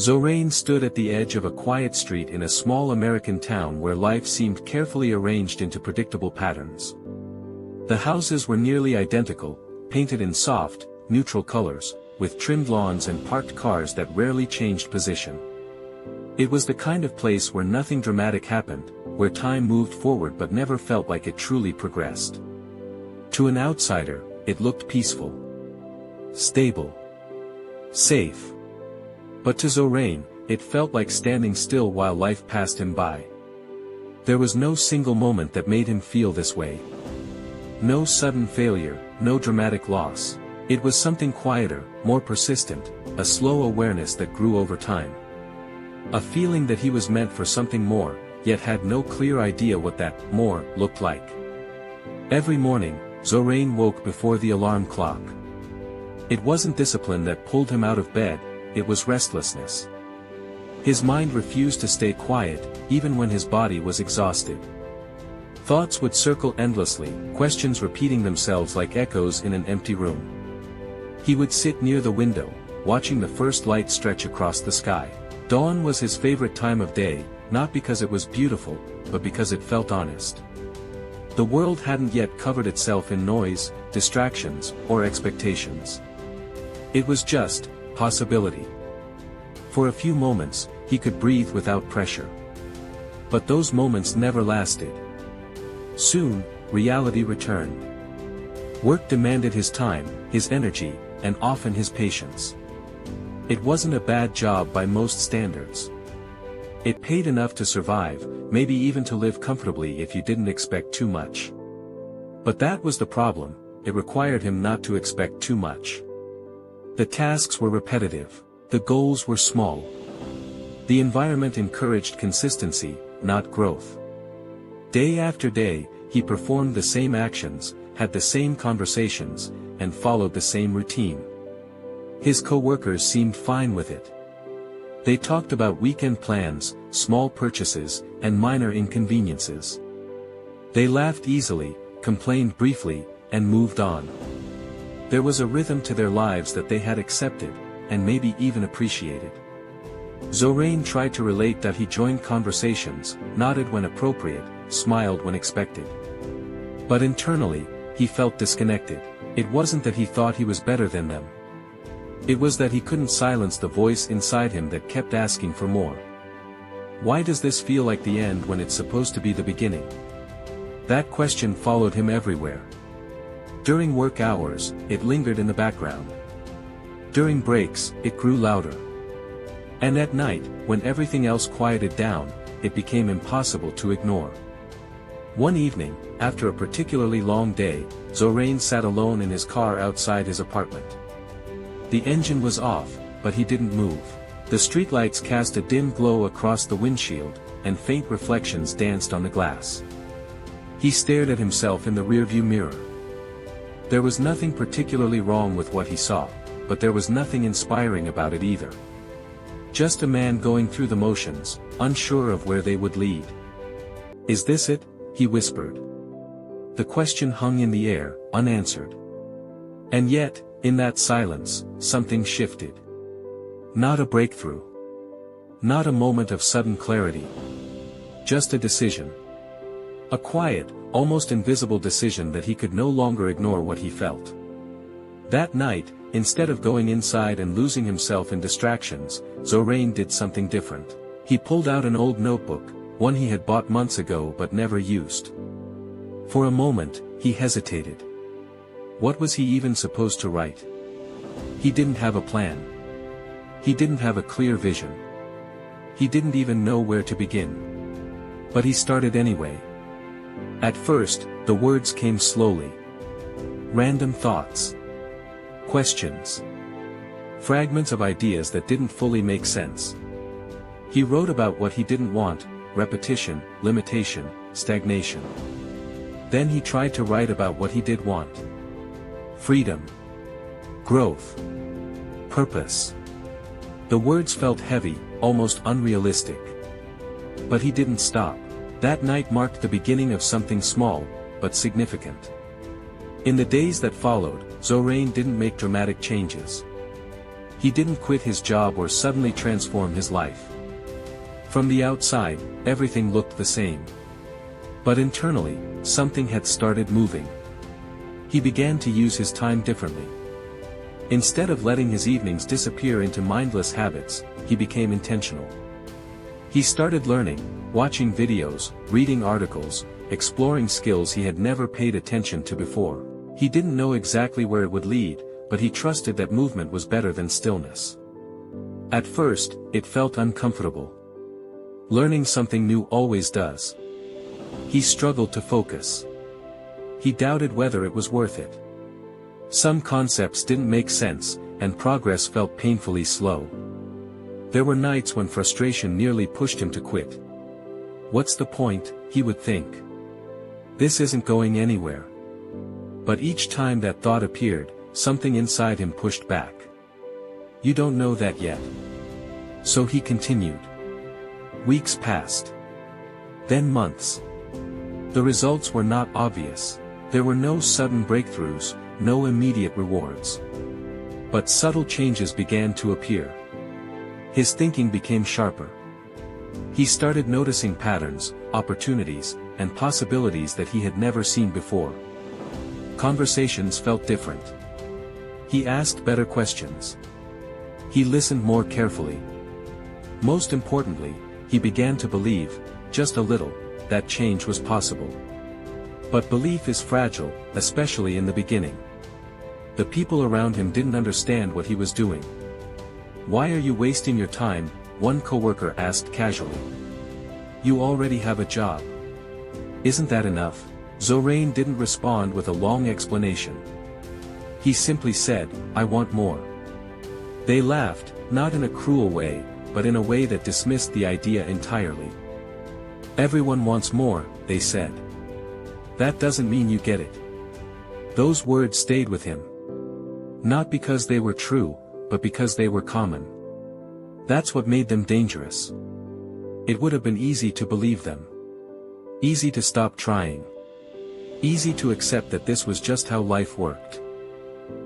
Zorain stood at the edge of a quiet street in a small American town where life seemed carefully arranged into predictable patterns. The houses were nearly identical, painted in soft, neutral colors, with trimmed lawns and parked cars that rarely changed position. It was the kind of place where nothing dramatic happened, where time moved forward but never felt like it truly progressed. To an outsider, it looked peaceful, stable, safe. But to Zorain, it felt like standing still while life passed him by. There was no single moment that made him feel this way. No sudden failure, no dramatic loss. It was something quieter, more persistent, a slow awareness that grew over time. A feeling that he was meant for something more, yet had no clear idea what that more looked like. Every morning, Zorain woke before the alarm clock. It wasn't discipline that pulled him out of bed, it was restlessness. His mind refused to stay quiet, even when his body was exhausted. Thoughts would circle endlessly, questions repeating themselves like echoes in an empty room. He would sit near the window, watching the first light stretch across the sky. Dawn was his favorite time of day, not because it was beautiful, but because it felt honest. The world hadn't yet covered itself in noise, distractions, or expectations. It was just possibility. For a few moments, he could breathe without pressure. But those moments never lasted. Soon, reality returned. Work demanded his time, his energy, and often his patience. It wasn't a bad job by most standards. It paid enough to survive, maybe even to live comfortably if you didn't expect too much. But that was the problem, it required him not to expect too much. The tasks were repetitive. The goals were small. The environment encouraged consistency, not growth. Day after day, he performed the same actions, had the same conversations, and followed the same routine. His co-workers seemed fine with it. They talked about weekend plans, small purchases, and minor inconveniences. They laughed easily, complained briefly, and moved on. There was a rhythm to their lives that they had accepted, and maybe even appreciated. Zorain tried to relate that he joined conversations, nodded when appropriate, smiled when expected. But internally, he felt disconnected. It wasn't that he thought he was better than them. It was that he couldn't silence the voice inside him that kept asking for more. Why does this feel like the end when it's supposed to be the beginning? That question followed him everywhere. During work hours, it lingered in the background. During breaks, it grew louder. And at night, when everything else quieted down, it became impossible to ignore. One evening, after a particularly long day, Zorain sat alone in his car outside his apartment. The engine was off, but he didn't move. The streetlights cast a dim glow across the windshield, and faint reflections danced on the glass. He stared at himself in the rearview mirror. There was nothing particularly wrong with what he saw, but there was nothing inspiring about it either. Just a man going through the motions, unsure of where they would lead. "Is this it?" he whispered. The question hung in the air, unanswered. And yet, in that silence, something shifted. Not a breakthrough. Not a moment of sudden clarity. Just a decision. A quiet, almost invisible decision that he could no longer ignore what he felt. That night, instead of going inside and losing himself in distractions, Zorain did something different. He pulled out an old notebook, one he had bought months ago but never used. For a moment, he hesitated. What was he even supposed to write? He didn't have a plan. He didn't have a clear vision. He didn't even know where to begin. But he started anyway. At first, the words came slowly. Random thoughts. Questions. Fragments of ideas that didn't fully make sense. He wrote about what he didn't want: repetition, limitation, stagnation. Then he tried to write about what he did want. Freedom. Growth. Purpose. The words felt heavy, almost unrealistic. But he didn't stop. That night marked the beginning of something small, but significant. In the days that followed, Zorain didn't make dramatic changes. He didn't quit his job or suddenly transform his life. From the outside, everything looked the same. But internally, something had started moving. He began to use his time differently. Instead of letting his evenings disappear into mindless habits, he became intentional. He started learning, watching videos, reading articles, exploring skills he had never paid attention to before. He didn't know exactly where it would lead, but he trusted that movement was better than stillness. At first, it felt uncomfortable. Learning something new always does. He struggled to focus. He doubted whether it was worth it. Some concepts didn't make sense, and progress felt painfully slow. There were nights when frustration nearly pushed him to quit. What's the point, he would think. This isn't going anywhere. But each time that thought appeared, something inside him pushed back. You don't know that yet. So he continued. Weeks passed. Then months. The results were not obvious. There were no sudden breakthroughs, no immediate rewards. But subtle changes began to appear. His thinking became sharper. He started noticing patterns, opportunities, and possibilities that he had never seen before. Conversations felt different. He asked better questions. He listened more carefully. Most importantly, he began to believe, just a little, that change was possible. But belief is fragile, especially in the beginning. The people around him didn't understand what he was doing. Why are you wasting your time? One coworker asked casually. You already have a job. Isn't that enough? Zorain didn't respond with a long explanation. He simply said, I want more. They laughed, not in a cruel way, but in a way that dismissed the idea entirely. Everyone wants more, they said. That doesn't mean you get it. Those words stayed with him. Not because they were true, but because they were common. That's what made them dangerous. It would have been easy to believe them. Easy to stop trying. Easy to accept that this was just how life worked.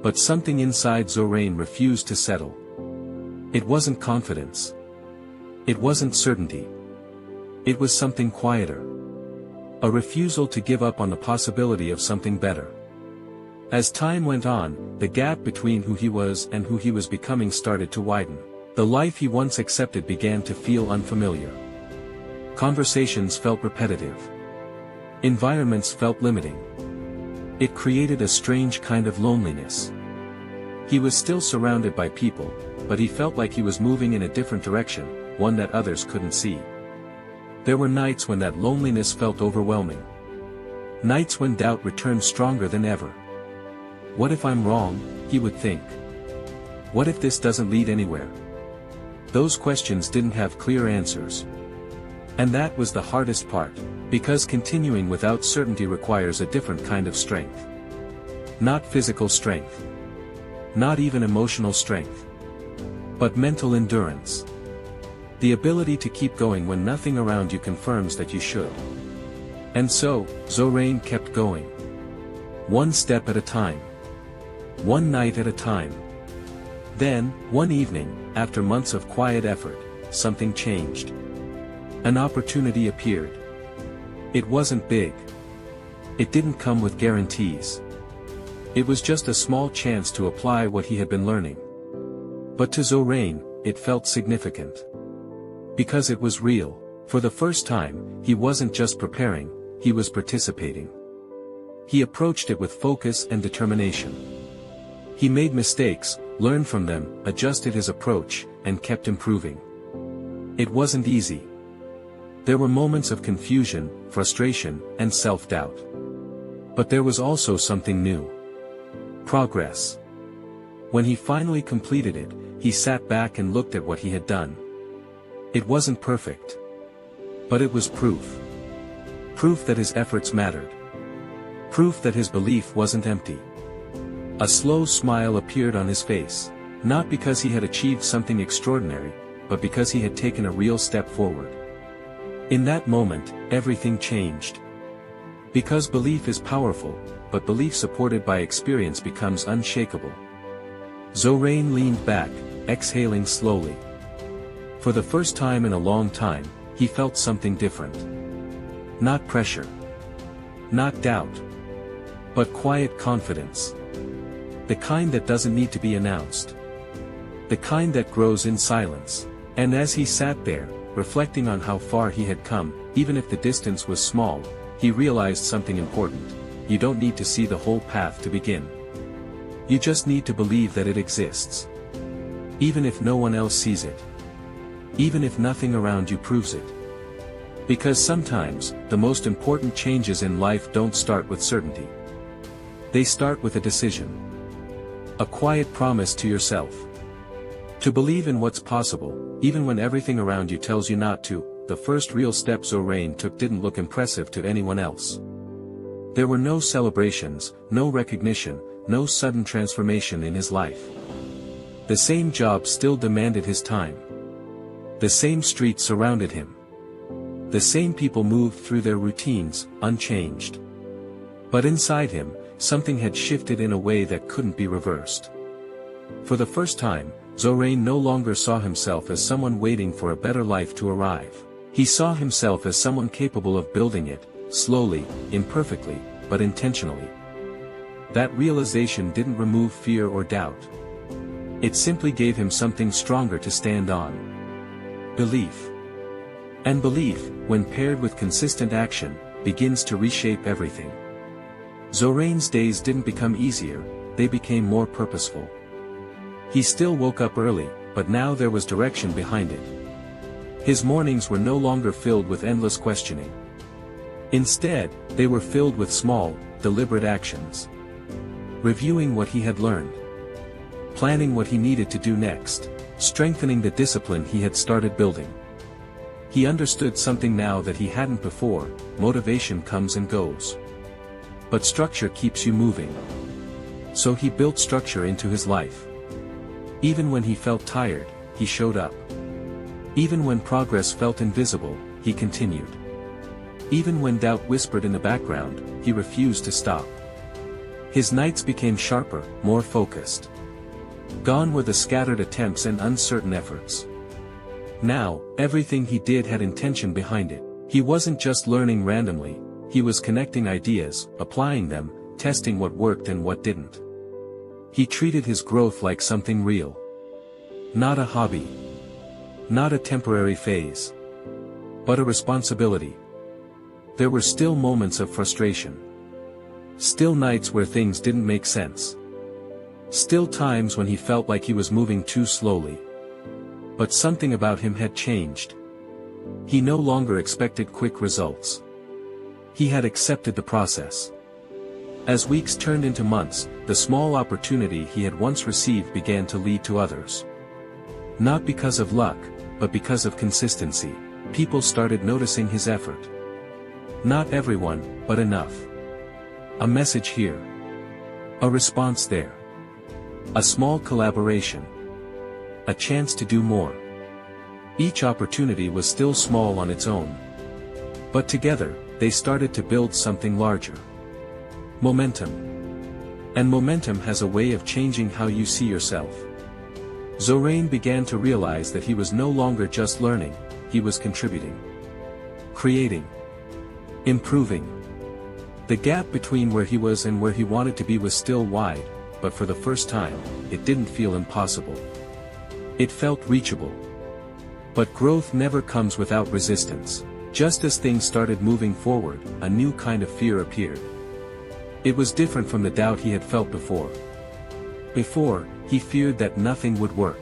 But something inside Zorain refused to settle. It wasn't confidence. It wasn't certainty. It was something quieter. A refusal to give up on the possibility of something better. As time went on, the gap between who he was and who he was becoming started to widen. The life he once accepted began to feel unfamiliar. Conversations felt repetitive. Environments felt limiting. It created a strange kind of loneliness. He was still surrounded by people, but he felt like he was moving in a different direction, one that others couldn't see. There were nights when that loneliness felt overwhelming. Nights when doubt returned stronger than ever. What if I'm wrong, he would think. What if this doesn't lead anywhere? Those questions didn't have clear answers. And that was the hardest part, because continuing without certainty requires a different kind of strength. Not physical strength. Not even emotional strength. But mental endurance. The ability to keep going when nothing around you confirms that you should. And so, Zorain kept going. One step at a time. One night at a time. Then, one evening, after months of quiet effort, something changed. An opportunity appeared. It wasn't big. It didn't come with guarantees. It was just a small chance to apply what he had been learning. But to Zorain, it felt significant. Because it was real. For the first time, he wasn't just preparing, he was participating. He approached it with focus and determination. He made mistakes, learned from them, adjusted his approach, and kept improving. It wasn't easy. There were moments of confusion, frustration, and self-doubt. But there was also something new. Progress. When he finally completed it, he sat back and looked at what he had done. It wasn't perfect. But it was proof. Proof that his efforts mattered. Proof that his belief wasn't empty. A slow smile appeared on his face, not because he had achieved something extraordinary, but because he had taken a real step forward. In that moment, everything changed. Because belief is powerful, but belief supported by experience becomes unshakable. Zorain leaned back, exhaling slowly. For the first time in a long time, he felt something different. Not pressure. Not doubt. But quiet confidence. The kind that doesn't need to be announced. The kind that grows in silence. And as he sat there, reflecting on how far he had come, even if the distance was small, he realized something important. You don't need to see the whole path to begin. You just need to believe that it exists. Even if no one else sees it. Even if nothing around you proves it. Because sometimes, the most important changes in life don't start with certainty. They start with a decision. A quiet promise to yourself. To believe in what's possible, even when everything around you tells you not to. The first real step Zorain took didn't look impressive to anyone else. There were no celebrations, no recognition, no sudden transformation in his life. The same job still demanded his time. The same streets surrounded him. The same people moved through their routines, unchanged. But inside him, something had shifted in a way that couldn't be reversed. For the first time, Zorain no longer saw himself as someone waiting for a better life to arrive. He saw himself as someone capable of building it, slowly, imperfectly, but intentionally. That realization didn't remove fear or doubt. It simply gave him something stronger to stand on. Belief. And belief, when paired with consistent action, begins to reshape everything. Zorain's days didn't become easier, they became more purposeful. He still woke up early, but now there was direction behind it. His mornings were no longer filled with endless questioning. Instead, they were filled with small, deliberate actions. Reviewing what he had learned. Planning what he needed to do next. Strengthening the discipline he had started building. He understood something now that he hadn't before: motivation comes and goes. But structure keeps you moving. So he built structure into his life. Even when he felt tired, he showed up. Even when progress felt invisible, he continued. Even when doubt whispered in the background, he refused to stop. His nights became sharper, more focused. Gone were the scattered attempts and uncertain efforts. Now, everything he did had intention behind it. He wasn't just learning randomly, he was connecting ideas, applying them, testing what worked and what didn't. He treated his growth like something real. Not a hobby. Not a temporary phase. But a responsibility. There were still moments of frustration. Still nights where things didn't make sense. Still times when he felt like he was moving too slowly. But something about him had changed. He no longer expected quick results. He had accepted the process. As weeks turned into months, the small opportunity he had once received began to lead to others. Not because of luck, but because of consistency. People started noticing his effort. Not everyone, but enough. A message here. A response there. A small collaboration. A chance to do more. Each opportunity was still small on its own. But together, they started to build something larger. Momentum. And momentum has a way of changing how you see yourself. Zorain began to realize that he was no longer just learning, he was contributing. Creating. Improving. The gap between where he was and where he wanted to be was still wide, but for the first time, it didn't feel impossible. It felt reachable. But growth never comes without resistance. Just as things started moving forward, a new kind of fear appeared. It was different from the doubt he had felt before. Before, he feared that nothing would work.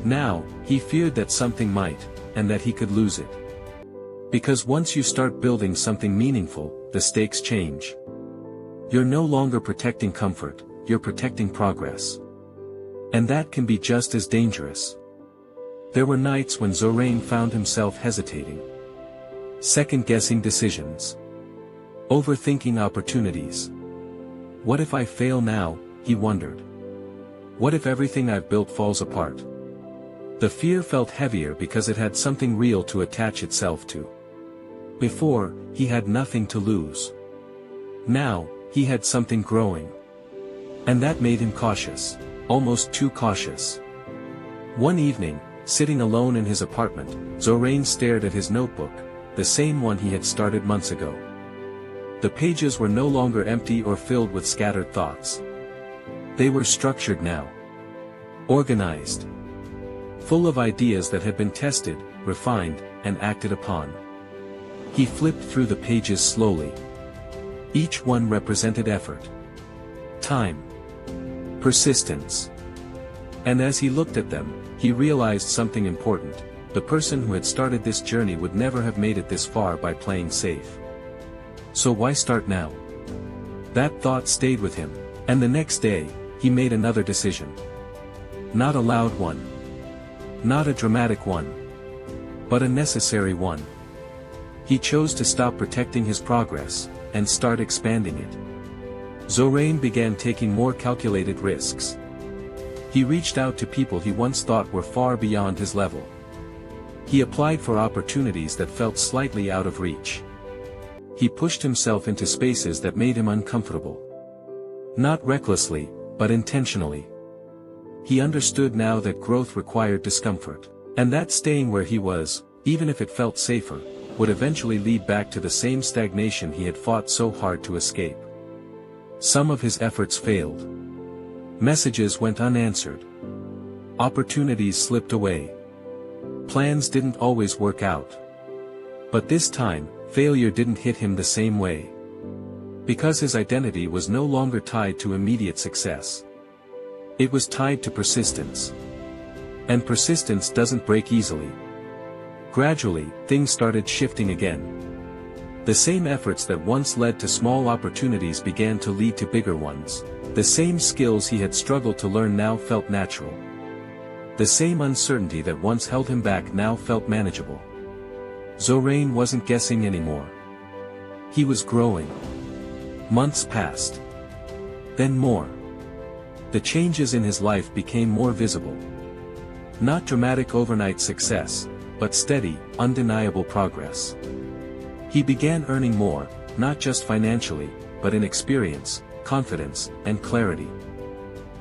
Now, he feared that something might, and that he could lose it. Because once you start building something meaningful, the stakes change. You're no longer protecting comfort, you're protecting progress. And that can be just as dangerous. There were nights when Zorain found himself hesitating. Second-guessing decisions. Overthinking opportunities. What if I fail now, he wondered. What if everything I've built falls apart? The fear felt heavier because it had something real to attach itself to. Before, he had nothing to lose. Now, he had something growing. And that made him cautious. Almost too cautious. One evening, sitting alone in his apartment, Zorain stared at his notebook, the same one he had started months ago. The pages were no longer empty or filled with scattered thoughts. They were structured now. Organized. Full of ideas that had been tested, refined, and acted upon. He flipped through the pages slowly. Each one represented effort. Time. Persistence. And as he looked at them, he realized something important. The person who had started this journey would never have made it this far by playing safe. So why start now? That thought stayed with him, and the next day, he made another decision. Not a loud one. Not a dramatic one. But a necessary one. He chose to stop protecting his progress, and start expanding it. Zorain began taking more calculated risks. He reached out to people he once thought were far beyond his level. He applied for opportunities that felt slightly out of reach. He pushed himself into spaces that made him uncomfortable. Not recklessly, but intentionally. He understood now that growth required discomfort, and that staying where he was, even if it felt safer, would eventually lead back to the same stagnation he had fought so hard to escape. Some of his efforts failed. Messages went unanswered. Opportunities slipped away. Plans didn't always work out. But this time, failure didn't hit him the same way. Because his identity was no longer tied to immediate success. It was tied to persistence. And persistence doesn't break easily. Gradually, things started shifting again. The same efforts that once led to small opportunities began to lead to bigger ones. The same skills he had struggled to learn now felt natural. The same uncertainty that once held him back now felt manageable. Zorain wasn't guessing anymore. He was growing. Months passed. Then more. The changes in his life became more visible. Not dramatic overnight success, but steady, undeniable progress. He began earning more, not just financially, but in experience, confidence, and clarity.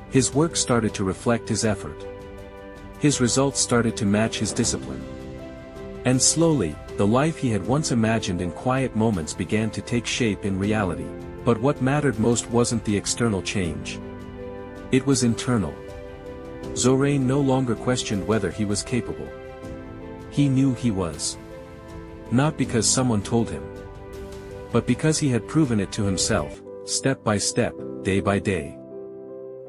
His work started to reflect his effort. His results started to match his discipline. And slowly, the life he had once imagined in quiet moments began to take shape in reality. But what mattered most wasn't the external change. It was internal. Zorain no longer questioned whether he was capable. He knew he was. Not because someone told him. But because he had proven it to himself, step by step, day by day.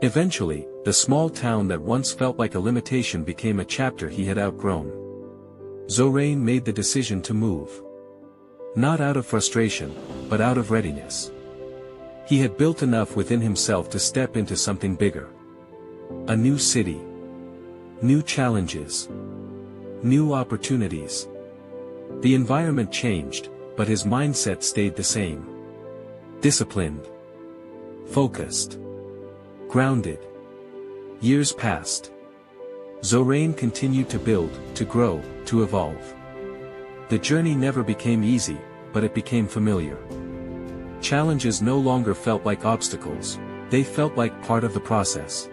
Eventually, the small town that once felt like a limitation became a chapter he had outgrown. Zorain made the decision to move. Not out of frustration, but out of readiness. He had built enough within himself to step into something bigger. A new city. New challenges. New opportunities. The environment changed, but his mindset stayed the same. Disciplined. Focused. Grounded. Years passed. Zorain continued to build, to grow, to evolve. The journey never became easy, but it became familiar. Challenges no longer felt like obstacles, they felt like part of the process.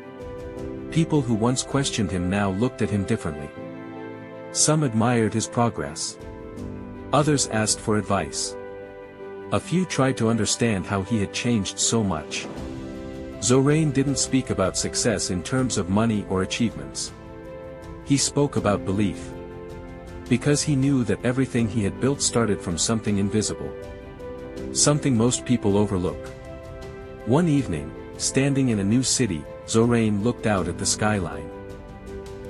People who once questioned him now looked at him differently. Some admired his progress. Others asked for advice. A few tried to understand how he had changed so much. Zorain didn't speak about success in terms of money or achievements. He spoke about belief. Because he knew that everything he had built started from something invisible. Something most people overlook. One evening, standing in a new city, Zorain looked out at the skyline.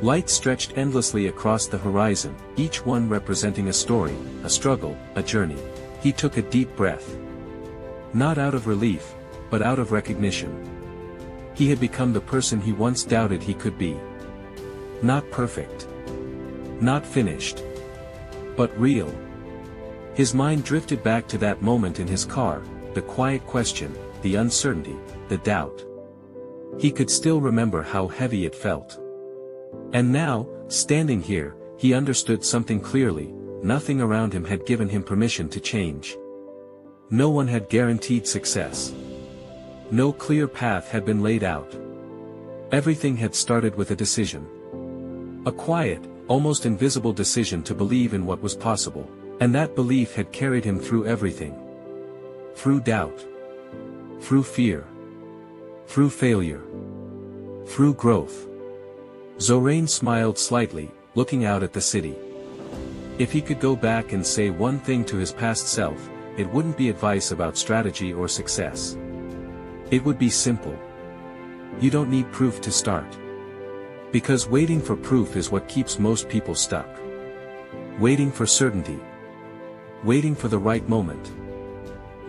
Lights stretched endlessly across the horizon, each one representing a story, a struggle, a journey. He took a deep breath. Not out of relief, but out of recognition. He had become the person he once doubted he could be. Not perfect. Not finished. But real. His mind drifted back to that moment in his car, the quiet question, the uncertainty, the doubt. He could still remember how heavy it felt. And now, standing here, he understood something clearly: nothing around him had given him permission to change. No one had guaranteed success. No clear path had been laid out. Everything had started with a decision. A quiet, almost invisible decision to believe in what was possible, and that belief had carried him through everything. Through doubt. Through fear. Through failure. Through growth. Zorain smiled slightly, looking out at the city. If he could go back and say one thing to his past self, it wouldn't be advice about strategy or success. It would be simple. You don't need proof to start. Because waiting for proof is what keeps most people stuck. Waiting for certainty. Waiting for the right moment.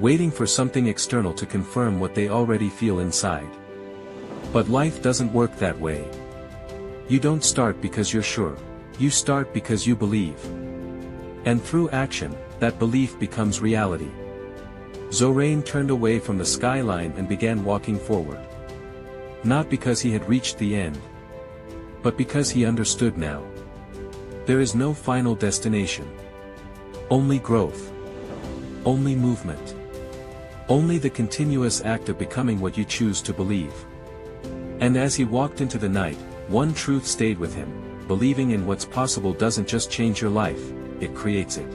Waiting for something external to confirm what they already feel inside. But life doesn't work that way. You don't start because you're sure. You start because you believe. And through action, that belief becomes reality. Zorain turned away from the skyline and began walking forward. Not because he had reached the end, but because he understood now. There is no final destination. Only growth. Only movement. Only the continuous act of becoming what you choose to believe. And as he walked into the night, one truth stayed with him: believing in what's possible doesn't just change your life, it creates it.